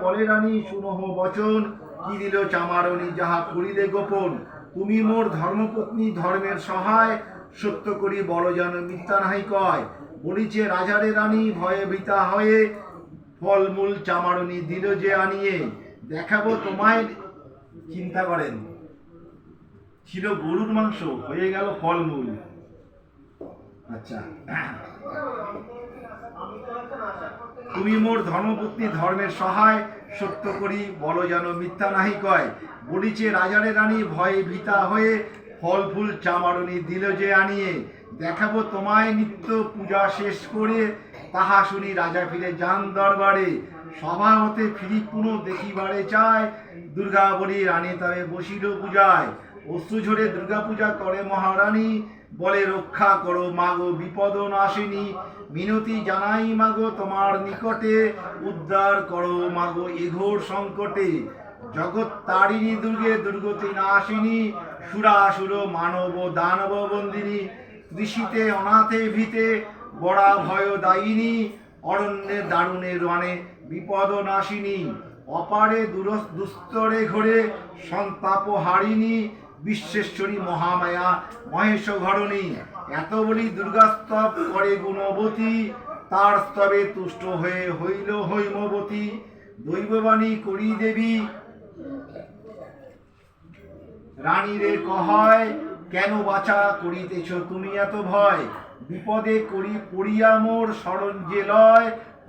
বলে রানী শুনহ বচন, কি দিল চামারণী যাহা করিলে গোপন। তুমি মোর ধর্মপত্নী ধর্মের সহায়, সত্য করি বড় যেন মিথ্যা নাহি কয়। বলিছে রাজারে রানী ভয়ে ভীতা হয়ে, ফলমূল চামারণী দিল যে আনিয়ে। দেখাবো তোমায়, চিন্তা করেন, ছিল গরুর মাংস হয়ে গেল ফলমূল। আচ্ছা, তুমি মোর ধর্মপত্নী ধর্মের সহায়, সত্য করি বলো যেন মিথ্যা নাহি কয়। বলিছে রাজারে রানী ভয়ে ভীতা হয়ে, ফল ফুল চামারণী দিল যে আনিয়ে। দেখাবো তোমায় নিত্য পূজা শেষ করে, তাহা শুনি রাজা ফিরে যান দরবারে। সভা হতে ফিরি পুনঃ দেখিবারে চায়, দুর্গা বলি রানী তবে বসিল পূজায়। অশ্রু ঝরে দুর্গা পূজা করে মহারানী, বলে রক্ষা করো মাগো বিপদ নাশিনী। মিনতি জানাই মাগো তোমার নিকটে, উদ্ধার করো মাগো এঘোর সংকটে। জগৎ তারিণী দুর্গে দুর্গতি নাশিনী, সুরাসুর মানব দানব বন্দিনী। ঋষিতে অনাথে ভীতে বড়া ভয় দায়িনী, অরণ্যে দারুণে রানে বিপদ নাশিনী। অপারে দুস্তরে ঘরে সন্তাপ হারিণী, বিশ্বেশ্বরী মহামায়া মহেশ ঘরণী। এত বলি দুর্গা স্তব করে গুণবতী, তার স্তবে তুষ্ট হয়ে হইল হৈমবতী। দৈববাণী করি দেবী রানীরে কহায়, কেন বাছা করিতেছ তুমি এত ভয়। বিপদে করি পড়িয়া মোর শরণ যে লয়,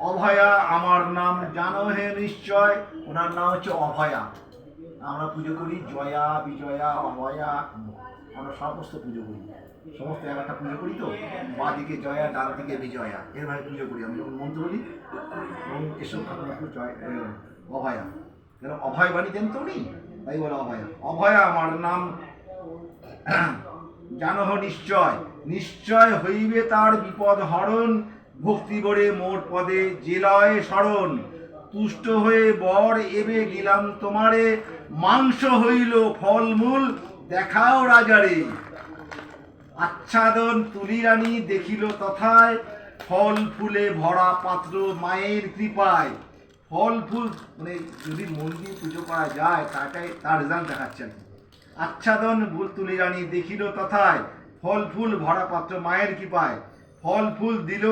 অভয়া আমার নাম জানো হে নিশ্চয়। ওনার নাম হচ্ছে অভয়া। আমরা পুজো করি জয়া বিজয়া অভয়া, আমরা সমস্ত পুজো করি, সমস্ত এলাকা পুজো করি। তো বাঁ দিকে জয়া, ডান দিকে বিজয়া, এরভাবে পুজো করি। আমি যখন মন্ত্র বলি এসব জয় অভয়া, কেন অভয় বাণী দেন তো উনি, তাই বলে অভয়া। অভয়া আমার নাম জানো নিশ্চয়, নিশ্চয় হইবে তার বিপদ হরণ। ভক্তি বরে মোর পদে জেলয় শরণ। তুষ্ট হয়ে বর এবে দিলাম তোমারে, মাংস হইল ফলমূল দেখাও রাজারে। আচ্ছাদন তুলি রানী দেখিল তথায়, ফল ফুলে ভরা পাত্র মায়ের কৃপায়। ফল ফুল মানে যদি মন দিয়ে পুজো করা যায়, তার রেজাল্ট দেখাচ্ছে আর কি। আচ্ছাদন তুলি রানী দেখিল তথায়, ফল ফুল ভরা পাত্র মায়ের কৃপায়। ফল ফুল দিল